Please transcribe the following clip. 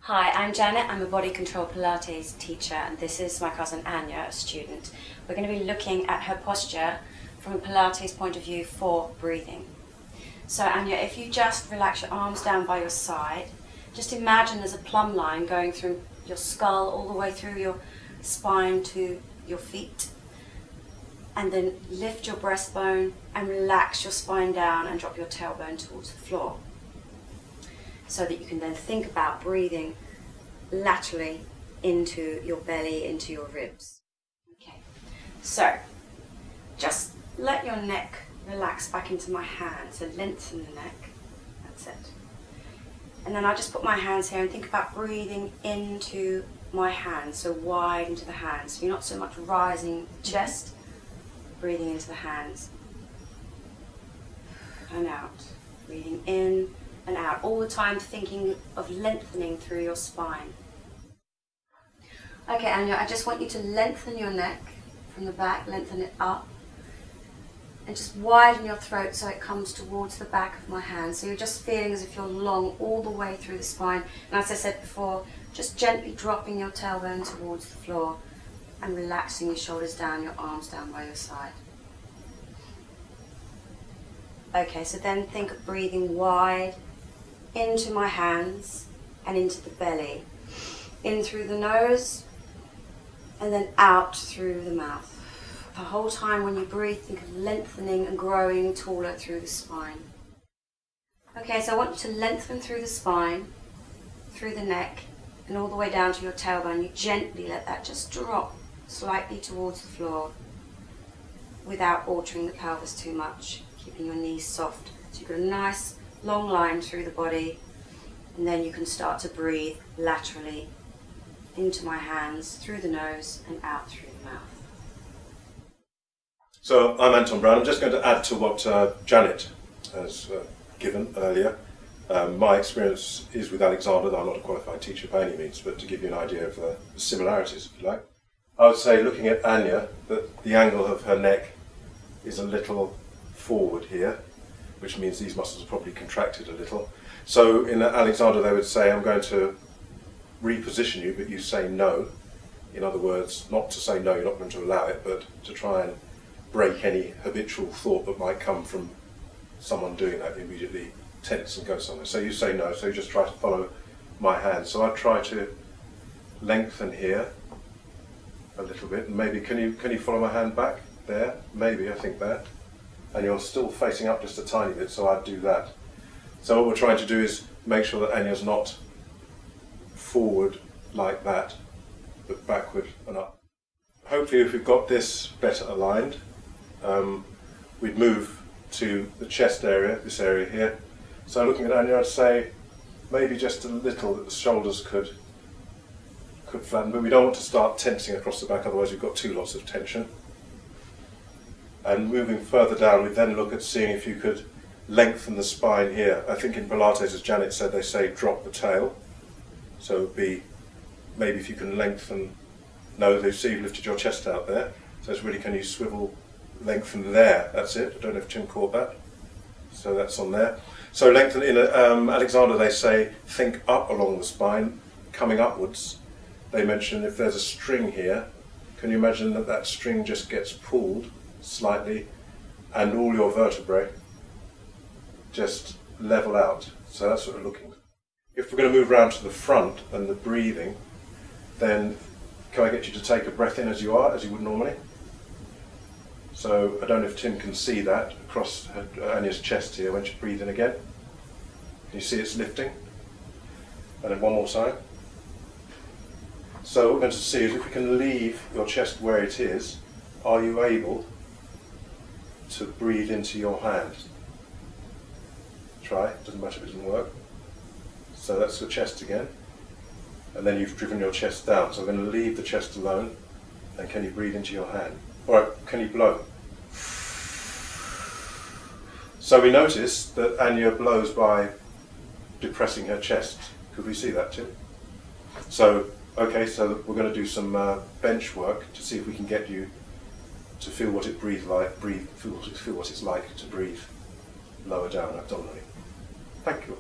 Hi, I'm Janet. I'm a body control Pilates teacher, and this is my cousin Anya, a student. We're going to be looking at her posture from a Pilates point of view for breathing. So Anya, if you just relax your arms down by your side, just imagine there's a plumb line going through your skull all the way through your spine to your feet. And then lift your breastbone and relax your spine down and drop your tailbone towards the floor, so that you can then think about breathing laterally into your belly, into your ribs. Okay, so just let your neck relax back into my hand, so lengthen the neck, that's it. And then I just put my hands here and think about breathing into my hands, so wide into the hands. So you're not so much rising the chest, breathing into the hands and out, breathing in and out, all the time thinking of lengthening through your spine. Okay, Anya, I just want you to lengthen your neck from the back, lengthen it up, and just widen your throat so it comes towards the back of my hand. So you're just feeling as if you're long all the way through the spine. And as I said before, just gently dropping your tailbone towards the floor and relaxing your shoulders down, your arms down by your side. Okay, so then think of breathing wide into my hands and into the belly. In through the nose and then out through the mouth. The whole time when you breathe, think of lengthening and growing taller through the spine. Okay, so I want you to lengthen through the spine, through the neck, and all the way down to your tailbone. You gently let that just drop slightly towards the floor without altering the pelvis too much, keeping your knees soft. So you've got a nice long line through the body, and then you can start to breathe laterally into my hands, through the nose and out through the mouth. So I'm Anton Browne. I'm just going to add to what Janet has given earlier. My experience is with Alexander, though I'm not a qualified teacher by any means, but to give you an idea of the similarities, if you like. I would say, looking at Anya, that the angle of her neck is a little forward here, which means these muscles are probably contracted a little. So in Alexander they would say, I'm going to reposition you, but you say no. In other words, not to say no, you're not going to allow it, but to try and break any habitual thought that might come from someone doing that. You immediately tense and go somewhere. So you say no, so you just try to follow my hand. So I try to lengthen here a little bit, and maybe can you follow my hand back there? Maybe, I think that. And you're still facing up just a tiny bit, so I'd do that. So what we're trying to do is make sure that Anya's not forward like that, but backward and up. Hopefully if we've got this better aligned, we'd move to the chest area, this area here. So looking at Anya, I'd say maybe just a little that the shoulders could flatten, but we don't want to start tensing across the back, otherwise we've got too lots of tension. And moving further down, we then look at seeing if you could lengthen the spine here. I think in Pilates, as Janet said, they say drop the tail. So it would be, maybe if you can lengthen, no, they see you've lifted your chest out there. So it's really, can you swivel, lengthen there, that's it. I don't know if Tim caught that. So that's on there. So lengthen in Alexander, they say think up along the spine, coming upwards. They mention if there's a string here, can you imagine that that string just gets pulled slightly and all your vertebrae just level out. So that's what we're looking at. If we're going to move around to the front and the breathing, then can I get you to take a breath in as you are, as you would normally? So I don't know if Tim can see that across Anya's chest here when she breathes in again. Can you see it's lifting? And then one more time. So what we're going to see is if we can leave your chest where it is, are you able to breathe into your hand? Try, doesn't matter if it doesn't work. So that's the chest again. And then you've driven your chest down. So I'm going to leave the chest alone. And can you breathe into your hand? Alright, can you blow? So we notice that Anya blows by depressing her chest. Could we see that too? So, okay, so we're going to do some bench work to see if we can get you to feel what it feel what it's like to breathe lower down abdominally. Thank you.